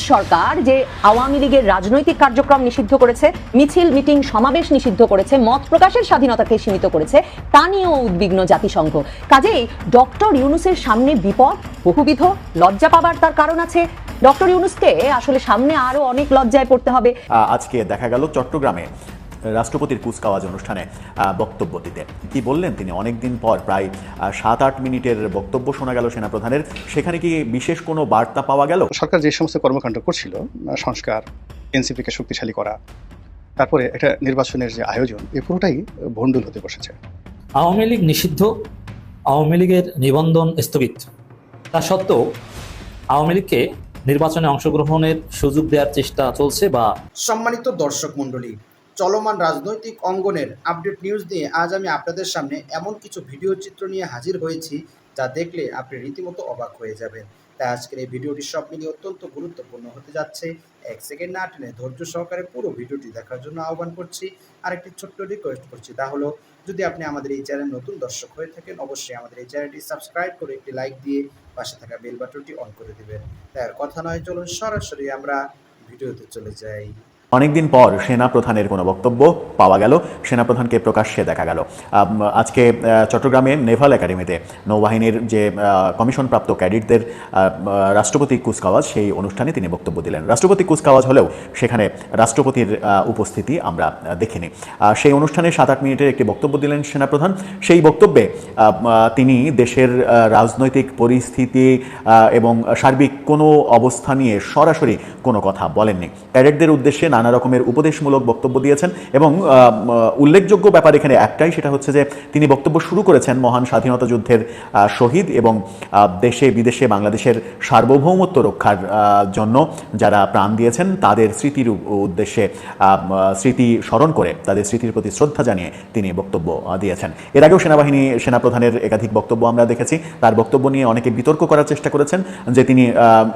ইউনূস সরকার যে আওয়ামী লীগের রাজনৈতিক কার্যক্রম নিষিদ্ধ করেছে, মিছিল মিটিং সমাবেশ নিষিদ্ধ করেছে, মত প্রকাশের স্বাধীনতাকে সীমিত করেছে, তা নিয়েও উদ্বিগ্ন জাতিসংঘ। কাজেই ডক্টর ইউনূসের সামনে বিপদ বহুবিধ, লজ্জা পাবার তার কারণ আছে। ডক্টর ইউনূসকে আসলে সামনে আরো অনেক লজ্জায় পড়তে হবে। আজকে দেখা গেল চট্টগ্রামে রাষ্ট্রপতির কুচকাওয়াজ অনুষ্ঠানে বক্তব্য দিতে কি বললেন তিনি। অনেকদিন পর প্রায় 7-8 মিনিটের বক্তব্য শোনা গেল সেনাপ্রধানের। সেখানে কি বিশেষ কোনো বার্তা পাওয়া গেল? সরকার যে সমস্ত কর্মকাণ্ড করছিল, সংস্কার, এনসিপিকে শক্তিশালী করা, তারপরে একটা নির্বাচনের যে আয়োজন, এই পুরোটাই ভণ্ডুল হতে বসেছে। আওয়ামী লীগ নিষিদ্ধ, আওয়ামী লীগের নিবন্ধন স্থগিত, তা সত্ত্বেও আওয়ামী লীগকে নির্বাচনে অংশগ্রহণের সুযোগ দেওয়ার চেষ্টা চলছে। বা সম্মানিত দর্শক মণ্ডলী, চলমান রাজনৈতিক অঙ্গনের আপডেট নিউজ নিয়ে আজ আমি আপনাদের সামনে এমন কিছু ভিডিও চিত্র নিয়ে হাজির হয়েছি যা দেখলে আপনি রীতিমতো অবাক হয়ে যাবেন। তাই আজকের এই ভিডিওটি সব মিলিয়ে অত্যন্ত গুরুত্বপূর্ণ হতে যাচ্ছে। 1 সেকেন্ড না টেনে ধৈর্য সহকারে পুরো ভিডিওটি দেখার জন্য আহ্বান করছি। আর একটি ছোট্ট রিকোয়েস্ট করছি, তা হলো যদি আপনি আমাদের এই চ্যানেল নতুন দর্শক হয়ে থাকেন, অবশ্যই আমাদের এই চ্যানেলটি সাবস্ক্রাইব করে একটি লাইক দিয়ে পাশে থাকা বেল বাটনটি অন করে দেবেন। তাই আর কথা নয়, চলুন সরাসরি আমরা ভিডিওতে চলে যাই। অনেকদিন পর সেনাপ্রধানের কোনো বক্তব্য পাওয়া গেল, সেনাপ্রধানকে প্রকাশ্যে দেখা গেল। আজকে চট্টগ্রামে নেভাল একাডেমিতে নৌবাহিনীর যে কমিশনপ্রাপ্ত ক্যাডেটদের রাষ্ট্রপতি কুচকাওয়াজ, সেই অনুষ্ঠানে তিনি বক্তব্য দিলেন। রাষ্ট্রপতি কুচকাওয়াজ হলেও সেখানে রাষ্ট্রপতির উপস্থিতি আমরা দেখিনি। সেই অনুষ্ঠানে 7-8 মিনিটের একটি বক্তব্য দিলেন সেনাপ্রধান। সেই বক্তব্যে তিনি দেশের রাজনৈতিক পরিস্থিতি এবং সার্বিক কোনো অবস্থা নিয়ে সরাসরি কোনো কথা বলেননি। ক্যাডেটদের উদ্দেশ্যে নানা রকমের উপদেশমূলক বক্তব্য দিয়েছেন এবং উল্লেখযোগ্য ব্যাপার এখানে একটাই, সেটা হচ্ছে যে তিনি বক্তব্য শুরু করেছেন মহান স্বাধীনতা যুদ্ধের শহীদ এবং দেশে বিদেশে বাংলাদেশের সার্বভৌমত্ব রক্ষার জন্য যারা প্রাণ দিয়েছেন তাদের স্মৃতির উদ্দেশ্যে, স্মৃতি স্মরণ করে তাদের স্মৃতির প্রতি শ্রদ্ধা জানিয়ে তিনি বক্তব্য দিয়েছেন। এর আগেও সেনাপ্রধানের একাধিক বক্তব্য আমরা দেখেছি। তার বক্তব্য নিয়ে অনেকে বিতর্ক করার চেষ্টা করেছেন যে তিনি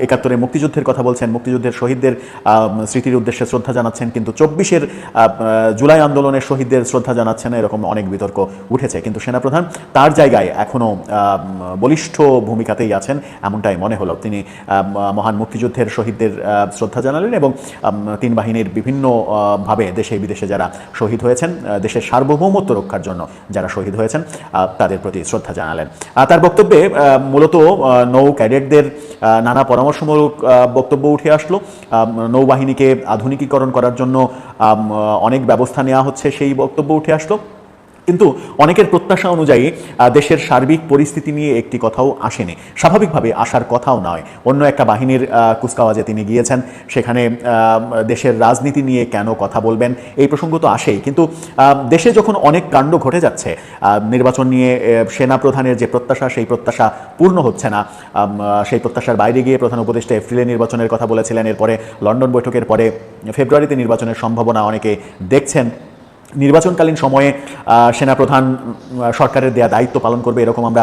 71-এর মুক্তিযুদ্ধের কথা বলছেন, মুক্তিযুদ্ধের শহীদদের স্মৃতির উদ্দেশ্যে শ্রদ্ধা জানাচ্ছেন, কিন্তু 24-এর জুলাই আন্দোলনের শহীদদের শ্রদ্ধা জানাচ্ছেন, এরকম অনেক বিতর্ক উঠেছে। কিন্তু সেনাপ্রধান তার জায়গায় এখনও বলিষ্ঠ ভূমিকাতেই আছেন, এমনটাই মনে হলো। তিনি মহান মুক্তিযুদ্ধের শহীদদের শ্রদ্ধা জানালেন এবং 3 বাহিনীর বিভিন্নভাবে দেশে বিদেশে যারা শহীদ হয়েছেন, দেশের সার্বভৌমত্ব রক্ষার জন্য যারা শহীদ হয়েছেন, তাদের প্রতি শ্রদ্ধা জানালেন। তার বক্তব্যে মূলত নৌ ক্যাডেটদের নানা পরামর্শমূলক বক্তব্য উঠে আসলো। নৌবাহিনীকে আধুনিকীকরণ করার জন্য অনেক ব্যবস্থা নেওয়া হচ্ছে, সেই বক্তব্য উঠে আসলো। কিন্তু অনেকের প্রত্যাশা অনুযায়ী দেশের সার্বিক পরিস্থিতি নিয়ে একটি কথাও আসেনি, স্বাভাবিকভাবে আসার কথাও নয়। অন্য একটা বাহিনীর কুচকাওয়াজে তিনি গিয়েছেন, সেখানে দেশের রাজনীতি নিয়ে কেন কথা বলবেন, এই প্রসঙ্গ তো আসেই। কিন্তু দেশে যখন অনেক কাণ্ড ঘটে যাচ্ছে, নির্বাচন নিয়ে সেনাপ্রধানের যে প্রত্যাশা, সেই প্রত্যাশা পূর্ণ হচ্ছে না। সেই প্রত্যাশার বাইরে গিয়ে প্রধান উপদেষ্টা এপ্রিলে নির্বাচনের কথা বলেছিলেন, এরপরে লন্ডন বৈঠকের পরে ফেব্রুয়ারিতে নির্বাচনের সম্ভাবনা অনেকে দেখছেন। নির্বাচনকালীন সময়ে সেনাপ্রধান সরকারের দেয়া দায়িত্ব পালন করবে, এরকম আমরা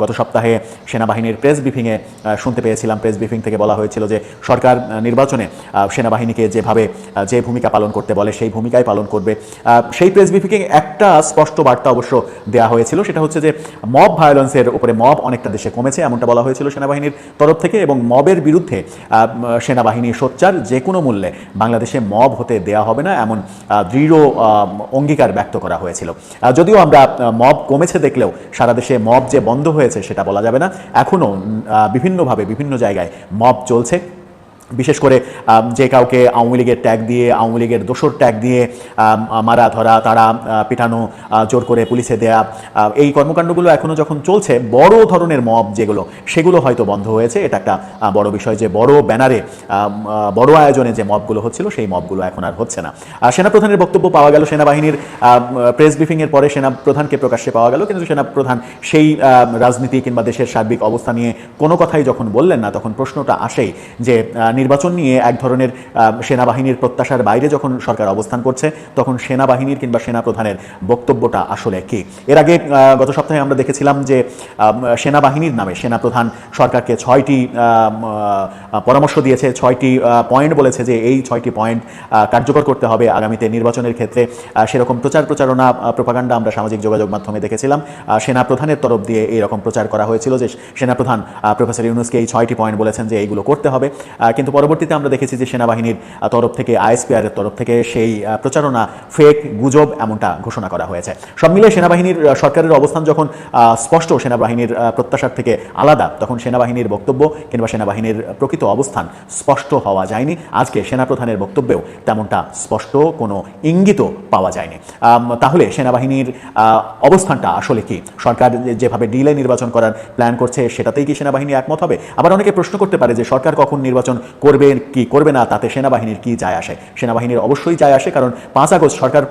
গত সপ্তাহে সেনাবাহিনীর প্রেস ব্রিফিংয়ে শুনতে পেয়েছিলাম। প্রেস ব্রিফিং থেকে বলা হয়েছিল যে সরকার নির্বাচনে সেনাবাহিনীকে যেভাবে যে ভূমিকা পালন করতে বলে সেই ভূমিকায় পালন করবে। সেই প্রেস ব্রিফিংয়ে একটা স্পষ্ট বার্তা অবশ্য দেওয়া হয়েছিল, সেটা হচ্ছে যে মব ভায়োলেন্সের উপরে, মব অনেকটা দেশে কমেছে এমনটা বলা হয়েছিল সেনাবাহিনীর তরফ থেকে, এবং মবের বিরুদ্ধে সেনাবাহিনী সোচ্চার, যে কোনো মূল্যে বাংলাদেশে মব হতে দেয়া হবে না, এমন দৃঢ় অঙ্গীকার ব্যক্ত করা হয়েছিল। যদিও আমরা মব কমেছে দেখলেও সারা দেশে মব যে বন্ধ হয়েছে সেটা বলা যাবে না। এখনও বিভিন্নভাবে বিভিন্ন জায়গায় মব চলছে। বিশেষ করে যে কাউকে আওয়ামী লীগের ট্যাগ দিয়ে, আওয়ামী লীগের দোসর ট্যাগ দিয়ে মারা ধরা, তারা পিটানো, জোর করে পুলিশে দেয়া, এই কর্মকাণ্ডগুলো এখনও যখন চলছে, বড় ধরনের মব যেগুলো, সেগুলো হয়তো বন্ধ হয়েছে। এটা একটা বড় বিষয় যে বড় ব্যানারে, বড় আয়োজনে যে মবগুলো হচ্ছিল, সেই মবগুলো এখন আর হচ্ছে না। সেনাপ্রধানের বক্তব্য পাওয়া গেল, সেনাবাহিনীর প্রেস ব্রিফিংয়ের পরে সেনাপ্রধানকে প্রকাশ্যে পাওয়া গেল, কিন্তু সেনাপ্রধান সেই রাজনীতি কিংবা দেশের সার্বিক অবস্থা নিয়ে কোনো কথাই যখন বললেন না, তখন প্রশ্নটা আসেই যে নির্বাচন নিয়ে এক ধরনের সেনাবাহিনীর প্রত্যাশার বাইরে যখন সরকার অবস্থান করছে, তখন সেনাবাহিনীর কিংবা সেনাপ্রধানের বক্তব্যটা আসলে কি? এর আগে গত সপ্তাহে আমরা দেখেছিলাম যে সেনাবাহিনীর নামে সেনাপ্রধান সরকারকে 6টি পরামর্শ দিয়েছে, 6টি পয়েন্ট বলেছে যে এই 6টি পয়েন্ট কার্যকর করতে হবে আগামীতে নির্বাচনের ক্ষেত্রে। সেরকম প্রচারণা, প্রোপাগান্ডা আমরা সামাজিক যোগাযোগ মাধ্যমে দেখেছিলাম। সেনাপ্রধানের তরফ দিয়ে এইরকম প্রচার করা হয়েছিল যে সেনাপ্রধান প্রফেসর ইউনূসকে এই 6টি পয়েন্ট বলেছেন যে এইগুলো করতে হবে। কিন্তু কিন্তু পরবর্তীতে আমরা দেখেছি যে সেনাবাহিনীর তরফ থেকে আইএসপিআর এর তরফ থেকে সেই প্রচারণা ফেক গুজব এমনটা ঘোষণা করা হয়েছে। সব মিলিয়ে সেনাবাহিনীর সরকারের অবস্থান যখন স্পষ্ট সেনাবাহিনীর প্রত্যাশার থেকে আলাদা, তখন সেনাবাহিনীর বক্তব্য কিংবা সেনাবাহিনীর প্রকৃত অবস্থান স্পষ্ট হওয়া যায়নি। আজকে সেনাপ্রধানের বক্তব্যেও তেমনটা স্পষ্ট কোনো ইঙ্গিতও পাওয়া যায়নি। তাহলে সেনাবাহিনীর অবস্থানটা আসলে কি? সরকার যেভাবে ডিলে নির্বাচন করার প্ল্যান করছে সেটাতেই কি সেনাবাহিনী একমত হবে? আবার অনেকে প্রশ্ন করতে পারে যে সরকার কখন নির্বাচন করবে কি করবে না তাতে সেনাবাহিনীর কি যায় আসে? সেনাবাহিনীর অবশ্যই যায় আসে, কারণ 5 আগস্ট সরকার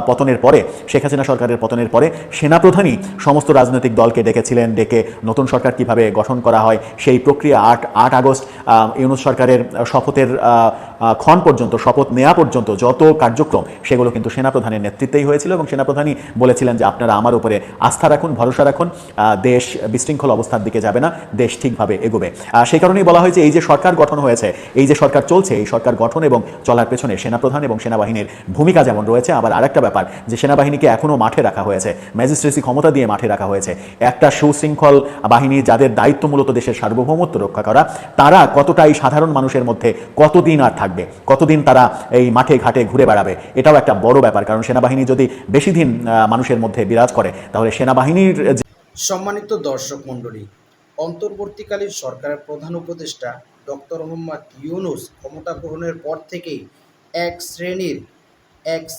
পতনের পরে, শেখ হাসিনা সরকারের পতনের পরে সেনাপ্রধানই সমস্ত রাজনৈতিক দলকে ডেকেছিলেন, ডেকে নতুন সরকার কিভাবে গঠন করা হয় সেই প্রক্রিয়া 8 আগস্ট ইউনূস সরকারের শপথের ক্ষণ পর্যন্ত, শপথ নেওয়া পর্যন্ত যত কার্যক্রম সেগুলো কিন্তু সেনাপ্রধানের নেতৃত্বেই হয়েছিল এবং সেনাপ্রধানই বলেছিলেন যে আপনারা আমার উপরে আস্থা রাখুন, ভরসা রাখুন, দেশ বিশৃঙ্খল অবস্থার দিকে যাবে না, দেশ ঠিকভাবে এগোবে। সেই কারণেই বলা হয় যে এই যে সরকার গঠন হয়েছে, এই যে সরকার চলছে, এই সরকার গঠন এবং চলার পেছনে সেনাপ্রধান এবং সেনাবাহিনীর ভূমিকা যেমন রয়েছে, আবার আরেকটা ব্যাপার যে সেনাবাহিনীকে এখনও মাঠে রাখা হয়েছে, ম্যাজিস্ট্রেসি ক্ষমতা দিয়ে মাঠে রাখা হয়েছে। একটা সুশৃঙ্খল বাহিনী যাদের দায়িত্ব মূলত দেশের সার্বভৌমত্ব রক্ষা করা, তারা কতটাই সাধারণ মানুষের মধ্যে কতদিন আর থাকবে, কতদিন তারা এই মাঠে ঘাটে ঘুরে বেড়াবে, এটাও একটা বড় ব্যাপার। কারণ সেনাবাহিনী যদি বেশি দিন মানুষের মধ্যে বিরাজ করে তাহলে সেনাবাহিনীর সম্মানিত দর্শক মণ্ডলী, অন্তর্বর্তীকালীন সরকারের প্রধান উপদেষ্টা ডক্টর মোহাম্মদ ইউনূস ক্ষমতা গ্রহণের পর থেকেই এক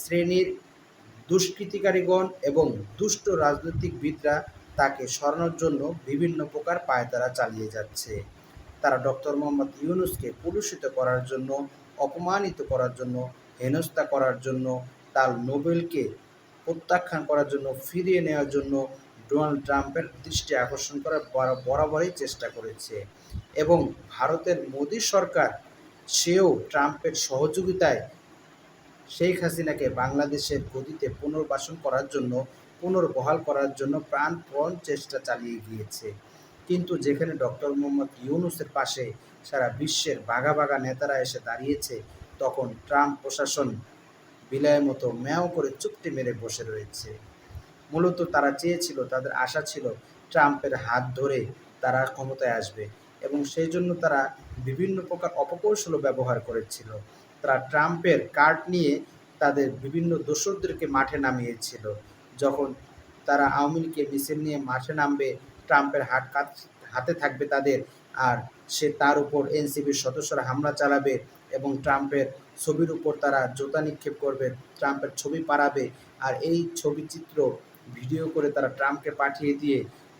শ্রেণীর দুষ্কৃতিকারীগণ এবং দুষ্ট রাজনৈতিকবিদরা তাকে সরানোর জন্য বিভিন্ন প্রকার পায়তারা চালিয়ে যাচ্ছে। তারা ডক্টর মোহাম্মদ ইউনূসকে কলুষিত করার জন্য, অপমানিত করার জন্য, হেনস্থা করার জন্য, তার নোবেলকে প্রত্যাখ্যান করার জন্য, ফিরিয়ে নেওয়ার জন্য ডোনাল্ড ট্রাম্পের দৃষ্টি আকর্ষণ করার বরাবরই চেষ্টা করেছে। এবং ভারতের মোদী সরকার, সেও ট্রাম্পের সহযোগিতায় শেখ হাসিনাকে বাংলাদেশের গদিতে পুনর্বাসন করার জন্য, পুনর্বহাল করার জন্য প্রাণপণ চেষ্টা চালিয়ে গিয়েছে। কিন্তু যেখানে ডক্টর মোহাম্মদ ইউনূসের পাশে সারা বিশ্বের বাঘা বাঘা নেতারা এসে দাঁড়িয়েছে, তখন ট্রাম্প প্রশাসন বিলের মতো ম্যাও করে চুপটি মেরে বসে রয়েছে। মূলত তারা চেয়েছিল, তাদের আশা ছিল ট্রাম্পের হাত ধরে তারা ক্ষমতায় আসবে এবং সেই জন্য তারা বিভিন্ন প্রকার অপকৌশল ব্যবহার করেছিল। তারা ট্রাম্পের কার্ড নিয়ে তাদের বিভিন্ন দোসরদেরকে মাঠে নামিয়েছিল। যখন তারা আওয়ামী লীগের মিছিল নিয়ে মাঠে নামবে, ট্রাম্পের হাতে থাকবে তাদের, আর সে তার উপর এনসিপির সদস্যরা হামলা চালাবে এবং ট্রাম্পের ছবির উপর তারা জুতা নিক্ষেপ করবে, ট্রাম্পের ছবি পাড়াবে, আর এই ছবি চিত্র ভিডিও করে তারা ট্রাম্পকে পাঠিয়ে দিয়ে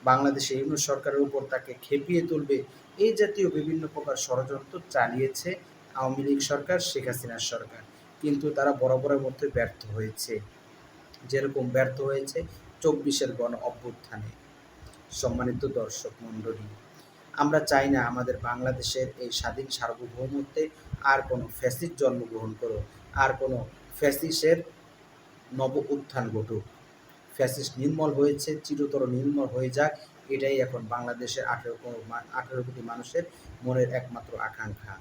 বাংলাদেশে ইউনূস সরকারের উপর তাকে খেপিয়ে তুলবে। এই জাতীয় বিভিন্ন প্রকার ষড়যন্ত্র চালিয়েছে আওয়ামী লীগ সরকার, শেখ হাসিনার সরকার। কিন্তু তারা বরাবরের মধ্যে ব্যর্থ হয়েছে, যেরকম ব্যর্থ হয়েছে 24-এর গণ অভ্যুত্থানে। সম্মানিত দর্শক মণ্ডলী, আমরা চাই না আমাদের বাংলাদেশের এই স্বাধীন সার্বভৌমত্বে আর কোনো ফ্যাসিস্ট জন্মগ্রহণ করুক, আর কোনো ফ্যাসিস্টের নব উত্থান ঘটুক। ফ্যাসিস্ট নির্মূল হয়েছে, চিরতর নির্মূল হয়ে যাক, এটাই এখন বাংলাদেশের 18 কোটি মানুষের মনের একমাত্র আকাঙ্ক্ষা।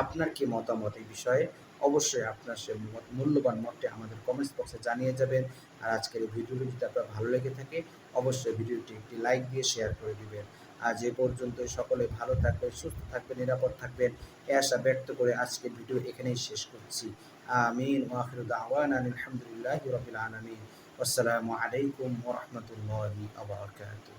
আপনার কি মতামত এই বিষয়ে? অবশ্যই আপনার সে মূল্যবান মতটি আমাদের কমেন্টস বক্সে জানিয়ে যাবেন। আর আজকের এই ভিডিওটি যদি আপনার ভালো লেগে থাকে, অবশ্যই ভিডিওটি একটি লাইক দিয়ে শেয়ার করে দিবেন। আজ এ পর্যন্তই। সকলে ভালো থাকবেন, সুস্থ থাকবেন, নিরাপদ থাকবেন, এ আশা ব্যক্ত করে আজকের ভিডিও এখানেই শেষ করছি। আমিন ওয়া আখিরু দাওয়ানা আলহামদুলিল্লাহি রাব্বিল আলামিন। আসসালামু আলাইকুম ওয়া রাহমাতুল্লাহি ওয়া বারাকাতুহু।